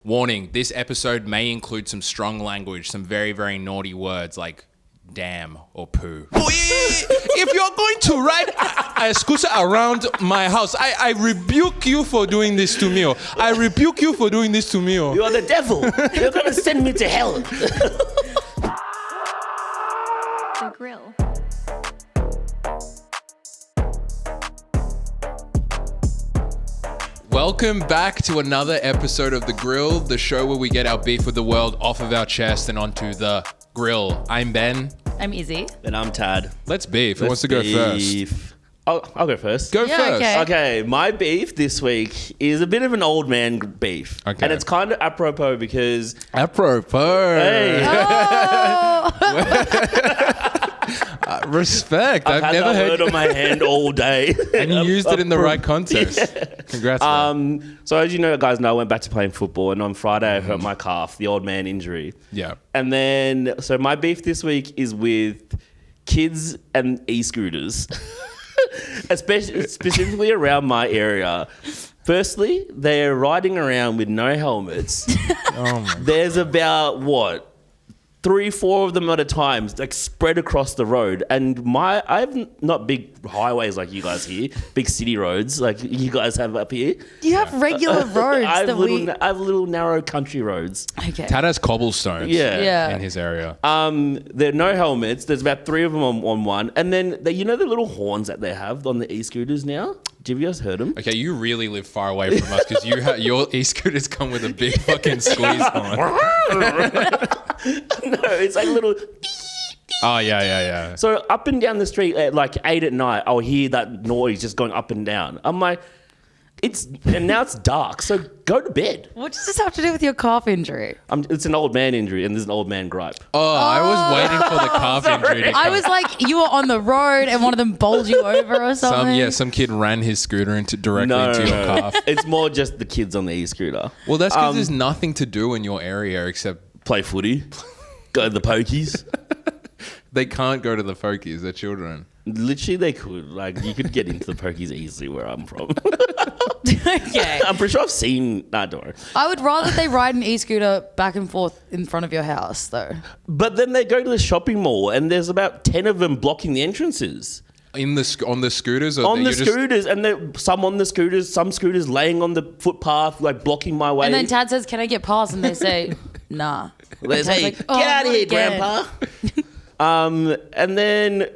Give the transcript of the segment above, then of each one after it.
Warning, this episode may include some strong language, some very, very naughty words like damn or poo. If you're going to ride a scooter around my house, I rebuke you for doing this to me. I rebuke you for doing this to me. You are the devil. You're going to send me to hell. The grill. Welcome back to another episode of The Grill, the show where we get our beef with the world off of our chest and onto the grill. I'm Ben. I'm Izzy. And I'm Tad. Let's beef. Who wants to go first? I'll go first. Go Yeah, first. okay. Okay, my beef this week is a bit of an old man beef. Okay. And it's kind of apropos because... Apropos. Hey. Respect. I've had never that heard word on my hand all day. and you used it in the right context. Yeah. Congrats. man. So as you know, guys know, I went back to playing football, and on Friday I hurt my calf, the old man injury. Yeah. And then, so my beef this week is with kids and e-scooters, especially specifically around my area. Firstly, they're riding around with no helmets. Oh my. There's about 3-4 of them at a time, like spread across the road. And I've not big highways like you guys here, big city roads like you guys have up here. You have regular roads I that have little narrow country roads. Okay. Tad has cobblestones Yeah. in his area. There are no helmets. There's about 3 of them on one. And then, you know the little horns that they have on the e-scooters now? Have you guys heard them? Okay, you really live far away from us because your e-scooters come with a big fucking squeeze on. No, it's like little... Oh, yeah. So up and down the street at like 8 at night, I'll hear that noise just going up and down. I'm like, and now it's dark, so go to bed. What does this have to do with your calf injury? It's an old man injury, and there's an old man gripe. Oh, I was waiting for the calf injury to come. I was like, you were on the road and one of them bowled you over or something. Some kid ran his scooter directly into your calf. It's more just the kids on the e-scooter. Well, that's because there's nothing to do in your area except Play footy, go to the pokies. they can't go to the pokies. They're children. Literally, they could. Like, you could get into the pokies easily where I'm from. Okay. I'm pretty sure I've seen... Nah, don't worry. I would rather they ride an e-scooter back and forth in front of your house, though. But then they go to the shopping mall, and there's about 10 of them blocking the entrances. On the scooters? Or On the scooters, and some on the scooters, some scooters laying on the footpath, like blocking my way. And then Tad says, "Can I get past?" And they say, "Nah." They say, like, "Get "Oh, out of not here, again." Grandpa." And then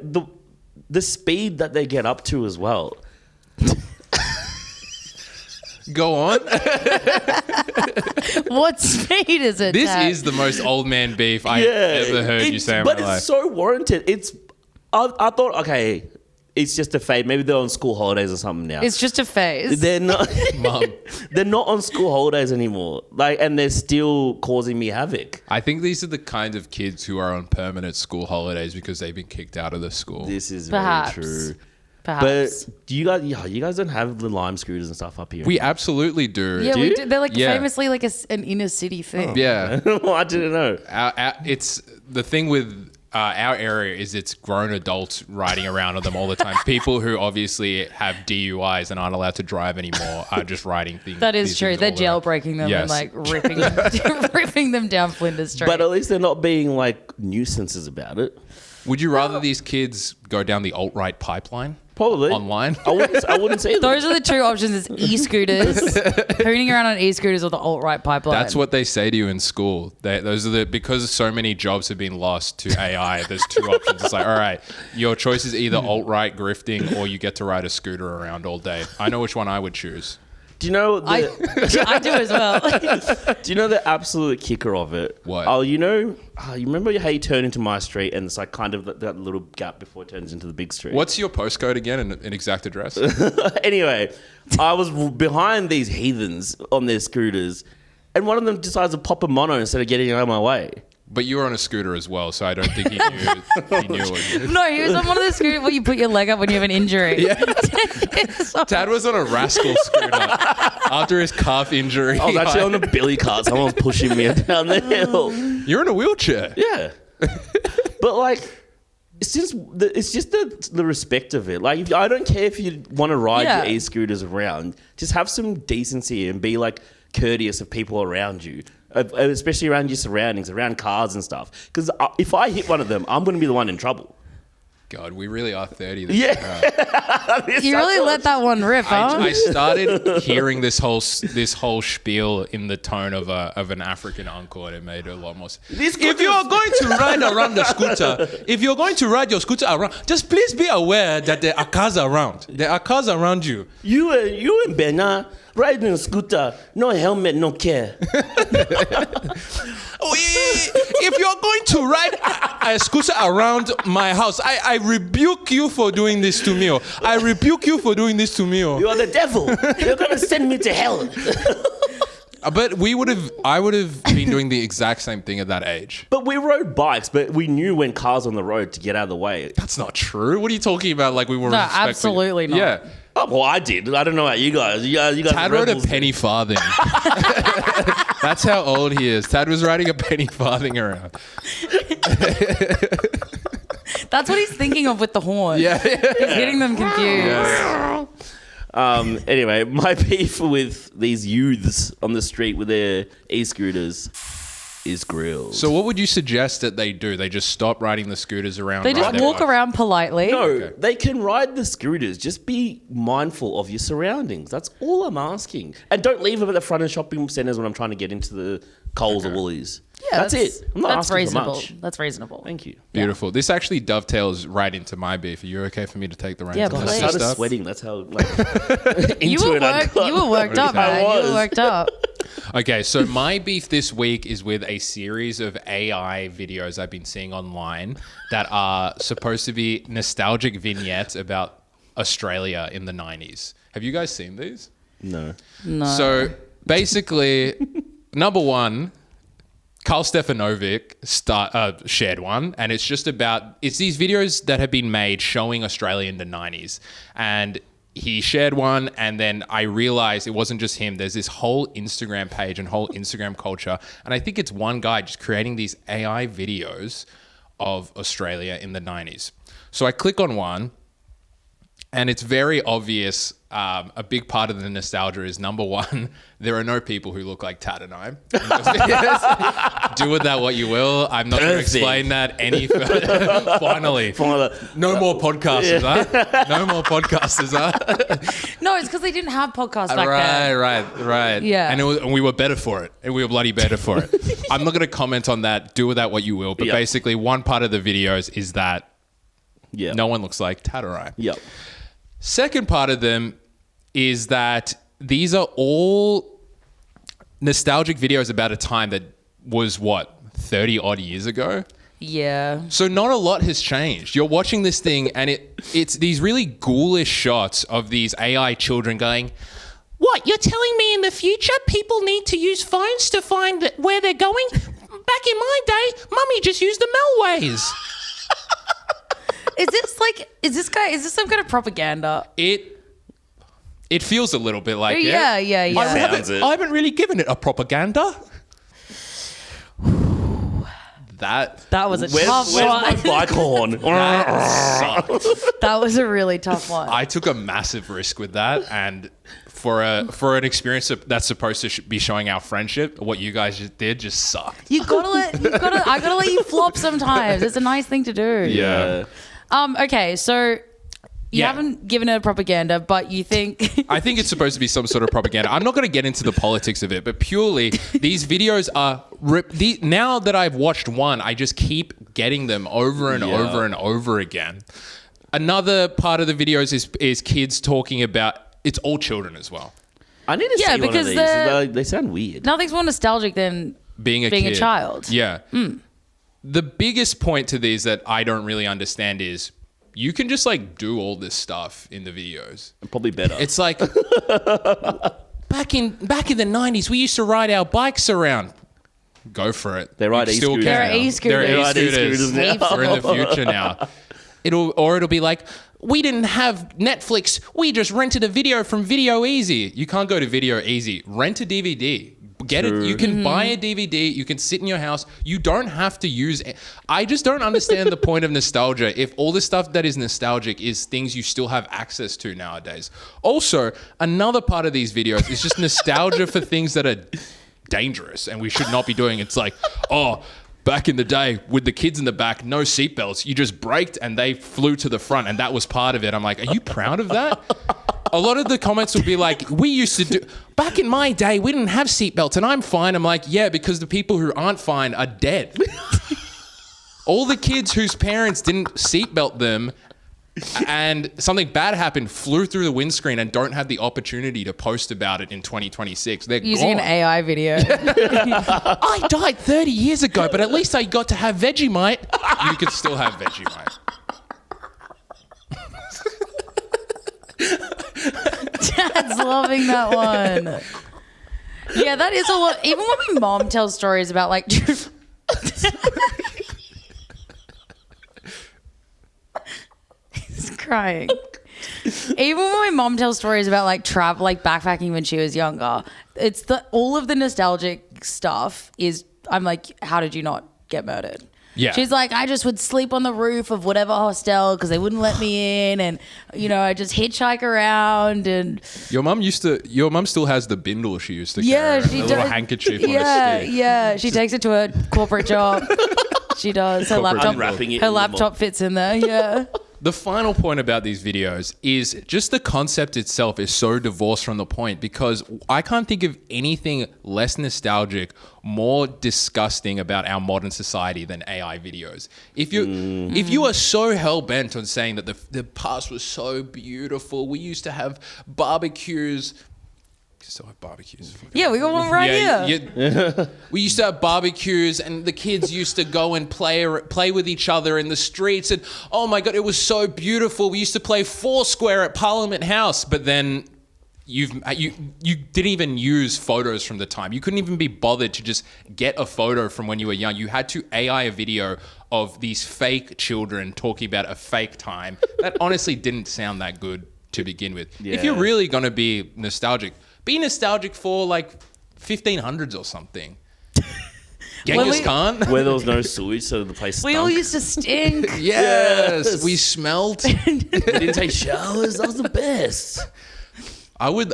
the speed that they get up to as well. Go on. What speed is it? This Tad? is the most old man beef I've ever heard you say in my But life. it's so warranted. I thought, okay, it's just a fade. Maybe they're on school holidays or something now. It's just a phase. They're not. Mum. They're not on school holidays anymore. And they're still causing me havoc. I think these are the kind of kids who are on permanent school holidays because they've been kicked out of the school. This is Perhaps. very true. Perhaps. But do you guys don't have the lime scooters and stuff up here? We absolutely do. Yeah, Do we you? do. They're like Yeah. famously like an inner city thing. Yeah. I didn't know. It's the thing with our area is it's grown adults riding around on them all the time. People who obviously have DUIs and aren't allowed to drive anymore are just riding things. That is these true. things They're all around. jailbreaking them Yes. and like ripping them down Flinders Street. But at least they're not being like nuisances about it. Would you rather these kids go down the alt-right pipeline? Probably. Online? I wouldn't say that. Those are the two options: is e-scooters, hooning around on e-scooters, or the alt-right pipeline. That's what they say to you in school. Those are because so many jobs have been lost to AI. There's 2 options. It's like, all right, your choice is either alt-right grifting or you get to ride a scooter around all day. I know which one I would choose. Do you know I do as well. Do you know the absolute kicker of it? What? Oh, you remember how you turn into my street and it's like kind of that little gap before it turns into the big street? What's your postcode again and an exact address? Anyway, I was behind these heathens on their scooters, and one of them decides to pop a mono instead of getting out of my way. But you were on a scooter as well, so I don't think he knew it. No, he was on one of the scooters where you put your leg up when you have an injury. Yeah. Tad was on a rascal scooter after his calf injury. I was actually on a billy cart. Someone was pushing me down the hill. You're in a wheelchair. Yeah. But like, it's just the respect of it. Like, I don't care if you want to ride your e-scooters around. Just have some decency and be like, courteous of people around you, especially around your surroundings, around cars and stuff. Because if I hit one of them, I'm going to be the one in trouble. God, we really are 30. You really let that one rip, huh? I started hearing this whole spiel in the tone of an African uncle, and it made a lot more sense. If you're going to ride around the scooter, if you're going to ride your scooter around, just please be aware that there are cars around. There are cars around you. You and Bernard riding a scooter, no helmet, no care. If you're going to ride a scooter around my house, I rebuke you for doing this to me. I rebuke you for doing this to me. You are the devil. You're going to send me to hell. But I would have been doing the exact same thing at that age. But we rode bikes, but we knew when cars on the road to get out of the way. That's not true. What are you talking about? Like we were No, respectful? absolutely not. Yeah. Oh, well, I did. I don't know about you guys. You guys Tad rode a rebels. penny farthing. That's how old he is. Tad was riding a penny farthing around. That's what he's thinking of with the horn. Yeah. He's getting them confused. Anyway, my beef with these youths on the street with their e-scooters is grills. So what would you suggest that they do? They just stop riding the scooters around? They just ride their walk bikes? around politely. No, they can ride the scooters. Just be mindful of your surroundings. That's all I'm asking. And don't leave them at the front of shopping centres when I'm trying to get into the Coles or Woolies. Yeah, that's it. I'm not that's asking reasonable. for much. That's reasonable. Thank you. Beautiful. This actually dovetails right into my beef. Are you okay for me to take the reins? Yeah, on I this please. started stuff? sweating. That's how You were, you were worked up, I man. You was. were worked up. Okay, so my beef this week is with a series of AI videos I've been seeing online that are supposed to be nostalgic vignettes about Australia in the 90s. Have you guys seen these? No. No. So basically, number one, Carl Stefanovic shared one, and it's just about, it's these videos that have been made showing Australia in the 90s. And he shared one, and then I realized it wasn't just him. There's this whole Instagram page and whole Instagram culture. And I think it's one guy just creating these AI videos of Australia in the 90s. So I click on one, and it's very obvious. A big part of the nostalgia is, number one, there are no people who look like Tad and I. Do with that what you will. I'm not going to explain that any further. Finally. No more podcasters, huh? No more podcasters, huh? No, it's because they didn't have podcasts back then. Right. Yeah. And we were better for it. And we were bloody better for it. I'm not going to comment on that. Do with that what you will. But Yep. basically, one part of the videos is that no one looks like Tad or I. Yep. Second part of them is that these are all nostalgic videos about a time that was, 30 odd years ago? Yeah. So not a lot has changed. You're watching this thing and it's these really ghoulish shots of these AI children going, "What, you're telling me in the future people need to use phones to find where they're going? Back in my day, Mummy just used the Melways." Is this some kind of propaganda? It feels a little bit like Yeah. I haven't really given it a propaganda. That was a Where's tough my one. bike horn? That was a really tough one. I took a massive risk with that, and for an experience that's supposed to be showing our friendship, what you guys just did just sucked. I gotta let you flop sometimes. It's a nice thing to do. Yeah. Okay, so you Yeah. haven't given it a propaganda, but you think I think it's supposed to be some sort of propaganda. I'm not going to get into the politics of it, but purely these videos are now that I've watched one, I just keep getting them over and over and over again. Another part of the videos is kids talking about, it's all children as well. I need to see one because of these. They sound weird. nothing's more nostalgic than Being a a child. Yeah. The biggest point to these that I don't really understand is you can just do all this stuff in the videos. Probably better. It's like back in the 90s, we used to ride our bikes around. Go for it. They ride You still e-scooters can. There are There e-scooters. are They ride e-scooters. e-scooters now. We're in the future now. It'll be like, we didn't have Netflix. We just rented a video from Video Easy. You can't go to Video Easy. Rent a DVD. Get it. You can buy a DVD. You can sit in your house. You don't have to use it. I just don't understand the point of nostalgia if all the stuff that is nostalgic is things you still have access to nowadays. Also, another part of these videos is just nostalgia for things that are dangerous and we should not be doing. It's like, oh, back in the day with the kids in the back, no seatbelts. You just braked and they flew to the front and that was part of it. I'm like, are you proud of that? A lot of the comments would be like, we used to do, back in my day, we didn't have seatbelts and I'm fine. I'm like, yeah, because the people who aren't fine are dead. All the kids whose parents didn't seatbelt them and something bad happened, flew through the windscreen and don't have the opportunity to post about it in 2026. They're Using gone. an AI video. I died 30 years ago, but at least I got to have Vegemite. You could still have Vegemite. Dad's loving that one. Yeah, that is a lot. Even when my mom tells stories about like... He's crying. Even when my mom tells stories about like travel, like backpacking when she was younger, it's all of the nostalgic stuff is, I'm like, how did you not get murdered? Yeah. She's like, I just would sleep on the roof of whatever hostel because they wouldn't let me in, and I just hitchhike around. And Your mum still has the bindle she used to yeah, carry. she A does. little handkerchief on a Yeah, stick. yeah. She takes it to her corporate job. She does. Her Corporate laptop. unwrapping it Her in the laptop fits in there. Yeah. The final point about these videos is just the concept itself is so divorced from the point because I can't think of anything less nostalgic, more disgusting about our modern society than AI videos. If you are so hell-bent on saying that the past was so beautiful, we used to have barbecues. Still have barbecues. Yeah, we got one right here. We used to have barbecues and the kids used to go and play with each other in the streets and oh my God, it was so beautiful. We used to play Foursquare at Parliament House, but then you didn't even use photos from the time. You couldn't even be bothered to just get a photo from when you were young. You had to AI a video of these fake children talking about a fake time. That honestly didn't sound that good to begin with. Yeah. If you're really going to be nostalgic, be nostalgic for like 1500s or something. Genghis Khan. Where there was no sewage, so the place stunk. We all used to stink. Yes, we smelled. We didn't take showers. That was the best. I would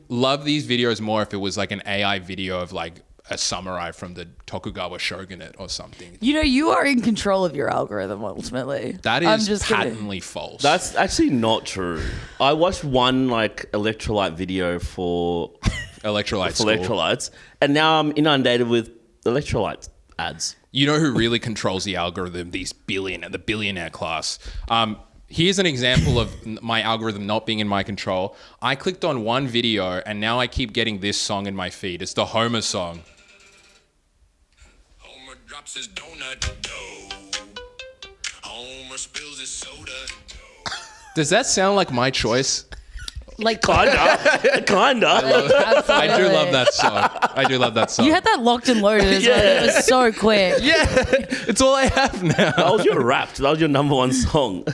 love these videos more if it was like an AI video of like a samurai from the Tokugawa shogunate or something. You are in control of your algorithm ultimately. That I'm is just patently false. That's actually not true. I watched one like electrolyte video for electrolytes, and now I'm inundated with electrolyte ads. You know who really controls the algorithm? The billionaire class. Here's an example of my algorithm not being in my control. I clicked on one video and now I keep getting this song in my feed. It's the Homer song. Homer drops his donut dough. Homer spills his soda. Does that sound like my choice? like Kinda. I do love that song. You had that locked and loaded as well. It was so quick. Yeah, it's all I have now. That was your rap. That was your number one song.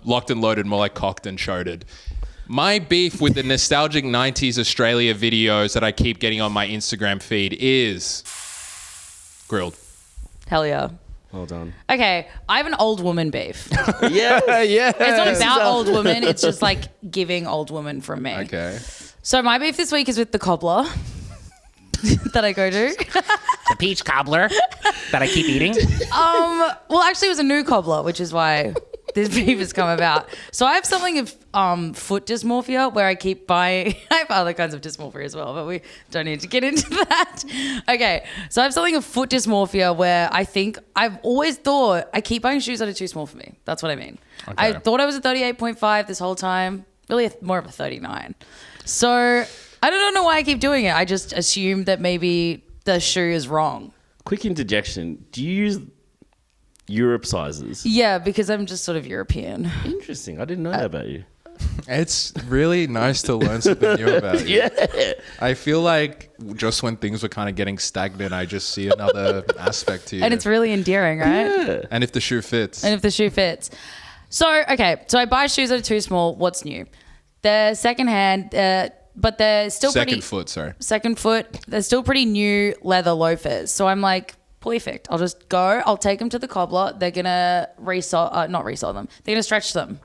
Locked and loaded, more like cocked and shoaded. My beef with the nostalgic 90s Australia videos that I keep getting on my Instagram feed is grilled. Hell yeah. Well done. Okay, I have an old woman beef. Yeah. Yeah. It's not about old women. It's just like giving old woman from me. Okay. So my beef this week is with the cobbler that I go to. The peach cobbler that I keep eating. Well, actually, it was a new cobbler, which is why this beef has come about. So I have something of foot dysmorphia where I keep buying. I have other kinds of dysmorphia as well, but we don't need to get into that. Okay, so I have something of foot dysmorphia where I've always thought I keep buying shoes that are too small for me. That's what I mean. Okay. I thought I was a 38.5 this whole time. Really, more of a 39. So I don't know why I keep doing it. I just assume that maybe the shoe is wrong. Quick interjection. Do you use Europe sizes? Yeah, because I'm just sort of European. Interesting. I didn't know that about you. It's really nice to learn something new about you. Yeah. I feel like just when things were kind of getting stagnant, I just see another aspect to you. And it's really endearing, right? Yeah. And if the shoe fits. And if the shoe fits. So I buy shoes that are too small. What's new? They're secondhand. but they're still Second foot, sorry. second foot. They're still pretty new leather loafers. So I'm like, perfect. I'll just go. I'll take them to the cobbler. They're gonna not resole them. They're gonna stretch them.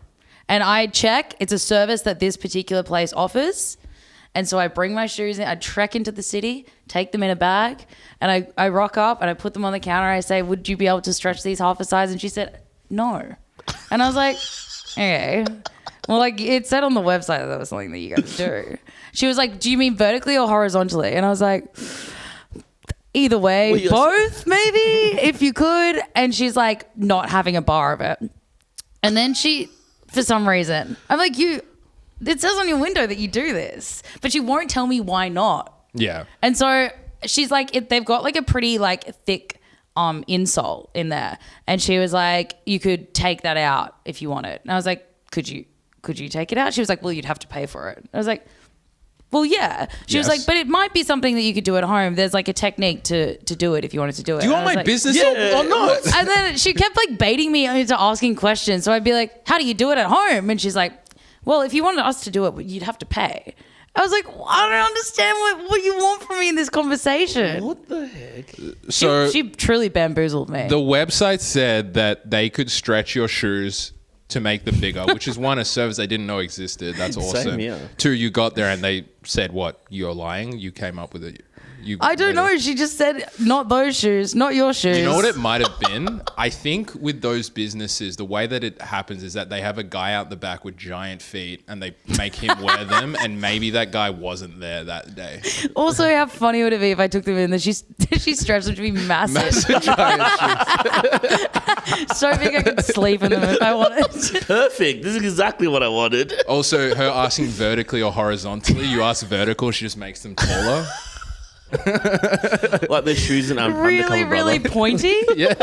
And I check. It's a service that this particular place offers. And so I bring my shoes in. I trek into the city, take them in a bag, and I rock up and I put them on the counter. I say, "Would you be able to stretch these half a size?" And she said, "No." And I was like, "Okay." Well, like it said on the website that was something that you guys do. She was like, "Do you mean vertically or horizontally?" And I was like, "Either way, both maybe if you could." And she's like, not having a bar of it. And then she, for some reason, I'm like, it says on your window that you do this, but you won't tell me why not. Yeah. And so she's like, they've got like a pretty like thick insole in there. And she was like, you could take that out if you wanted. And I was like, could you take it out? She was like, well, you'd have to pay for it. I was like, well, yeah. She was like, but it might be something that you could do at home. There's like a technique to do it if you wanted to do it. Do you want my business or not? And then she kept like baiting me into asking questions. So I'd be like, how do you do it at home? And she's like, well, if you wanted us to do it, you'd have to pay. I was like, I don't understand what you want from me in this conversation. What the heck? So She truly bamboozled me. the website said that they could stretch your shoes to make them bigger, which is one, a service I didn't know existed. That's awesome. here. Two, you got there and they said, what? You're lying? You came up with it. I don't know. She just said, not those shoes, not your shoes. You know what it might have been? I think with those businesses, the way that it happens is that they have a guy out the back with giant feet and they make him wear them, and maybe that guy wasn't there that day. Also, how funny would it be if I took them in that she stretched them to be massive. Giant shoes. So big I could sleep in them if I wanted. Perfect. This is exactly what I wanted. Also, her asking vertically or horizontally, you ask vertical, she just makes them taller. Like the shoes and Really, undercover really brother. pointy. Yeah.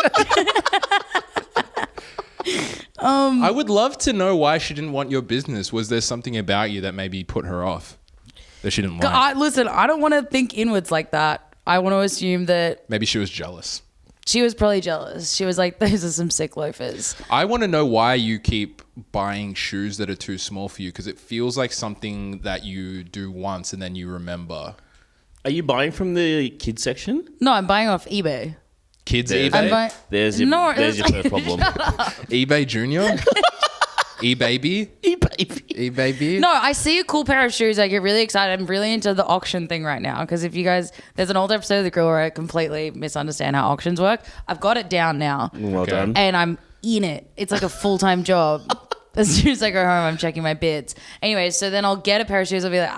I would love to know why she didn't want your business. Was there something about you that maybe put her off that she didn't like? Listen, I don't want to think inwards like that. I want to assume that Maybe she was jealous. she was probably jealous. She was like, those are some sick loafers. I want to know why you keep buying shoes that are too small for you, because it feels like something that you do once and then you remember. Are you buying from the kids section? No, I'm buying off eBay. Kids There's, eBay? there's your, No, there's your first problem. eBay Junior? eBaby? eBay. eBaby? No, I see a cool pair of shoes. I get really excited. I'm really into the auction thing right now. Because if you guys, there's an old episode of The Grill where I completely misunderstand how auctions work. I've got it down now. Well Okay. done. And I'm in it. It's like a full-time job. As soon as I go home, I'm checking my bids. Anyway, so then I'll get a pair of shoes. I'll be like,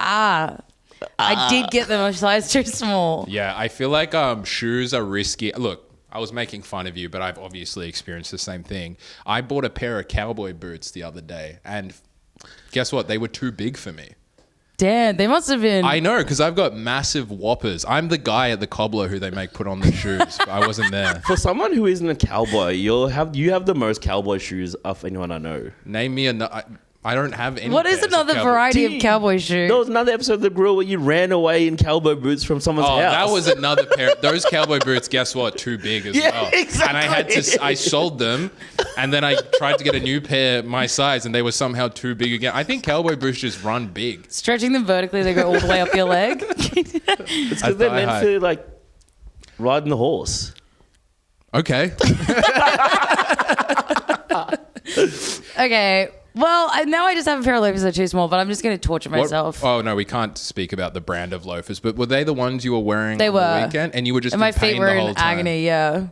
I did get them a size too small. Yeah, I feel like shoes are risky. Look, I was making fun of you, but I've obviously experienced the same thing. I bought a pair of cowboy boots the other day, and guess what? They were too big for me. Damn, they must have been. I know, because I've got massive whoppers. I'm the guy at the cobbler who they make put on the shoes. But I wasn't there. For someone who isn't a cowboy, you have the most cowboy shoes of anyone I know. Name me I don't have any. What is pairs of another cowboy- variety of cowboy shoe? There was another episode of The Grill where you ran away in cowboy boots from someone's Oh, house. that was another pair. Those cowboy boots, guess what? Too big as Yeah, well. exactly. And I had to. I sold them, and then I tried to get a new pair my size, and they were somehow too big again. I think cowboy boots just run big. Stretching them vertically, they go all the way up your leg. It's because they're thigh meant high. to like riding the horse. Okay. Okay. Well, now I just have a pair of loafers that are too small, but I'm just going to torture myself. Oh no, we can't speak about the brand of loafers. But were they the ones you were wearing They on were. the weekend, and you were just And my in pain feet were the whole in time? agony, yeah.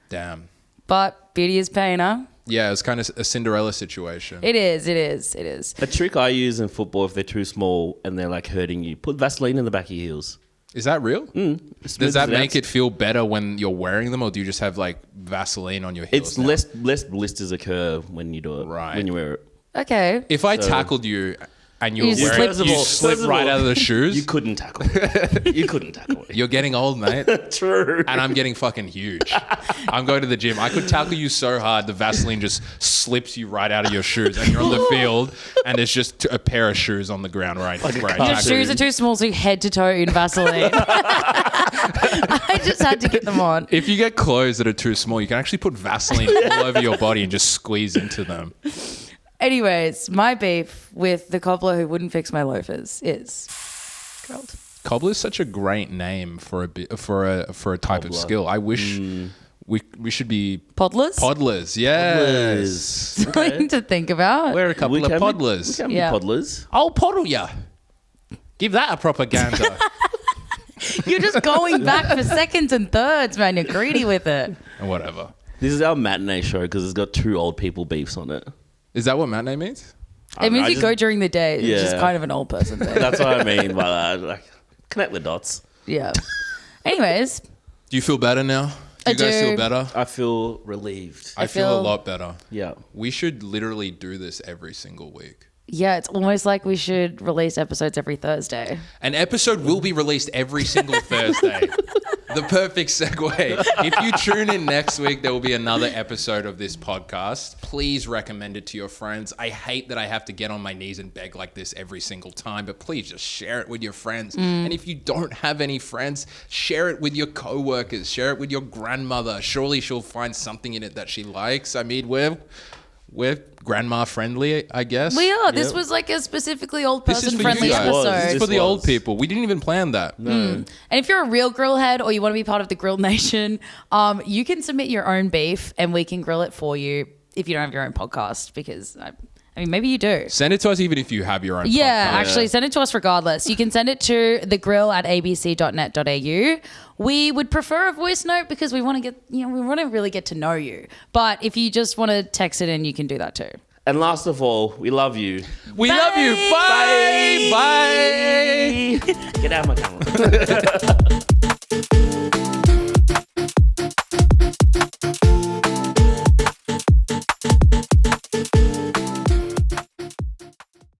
Damn. But beauty is pain, huh? Yeah, it's kind of a Cinderella situation. It is, it is, it is. A trick I use in football if they're too small and they're like hurting you, put Vaseline in the back of your heels. Is that real? Smooths Does that make out. it feel better when you're wearing them, or do you just have like Vaseline on your heels? It's now? less blisters occur when you do it. Right. When you wear it. Okay. If I tackled you and you You were slip- wearing, First of you all- slip first of right all, out of the shoes. You couldn't tackle. You couldn't tackle it. You're getting old, mate. True. And I'm getting fucking huge. I'm going to the gym. I could tackle you so hard, the Vaseline just slips you right out of your shoes, and you're on the field, and there's just a pair of shoes on the ground where I car. Your tackle shoes you. are too small, so you head to toe in Vaseline. I just had to get them on. If you get clothes that are too small, you can actually put Vaseline all over your body and just squeeze into them. Anyways, my beef with the cobbler who wouldn't fix my loafers is grilled. Cobbler is such a great name for a type of skill. I wish we should be Podlers? Podlers. Yes. Something to think about. We're a couple of podlers. We can be Yeah. podlers. I'll poddle ya. Give that a propaganda. You're just going back for seconds and thirds, man. You're greedy with it. Whatever. This is our matinee show because it's got 2 old people beefs on it. Is that what matinee means? It means I you just- go during the day. It's just Yeah. kind of an old person thing. That's what I mean by that. Like, connect the dots. Yeah. Anyways, Do you feel better now? Do I you guys do. feel better? I feel relieved. I feel a feel- lot better. Yeah. We should literally do this every single week. yeah, it's almost like we should release episodes every Thursday. An episode will be released every single Thursday. The perfect segue. If you tune in next week, there will be another episode of this podcast. Please recommend it to your friends. I hate that I have to get on my knees and beg like this every single time, but please just share it with your friends. And if you don't have any friends, share it with your coworkers. Share it with your grandmother. Surely she'll find something in it that she likes. I mean, we're grandma friendly, I guess. We are. This was like a specifically old This is person for friendly you guys. episode. This is for This the old was. people. We didn't even plan that. And if you're a real grill head or you want to be part of the Grill Nation, you can submit your own beef and we can grill it for you if you don't have your own podcast, because I mean, maybe you do. Send it to us even if you have your own Yeah, podcast. actually, send it to us regardless. You can send it to thegrill@abc.net.au. We would prefer a voice note because we want to really get to know you. But if you just want to text it in, you can do that too. And last of all, we love you. We love you. Bye. Bye. Get out of my camera.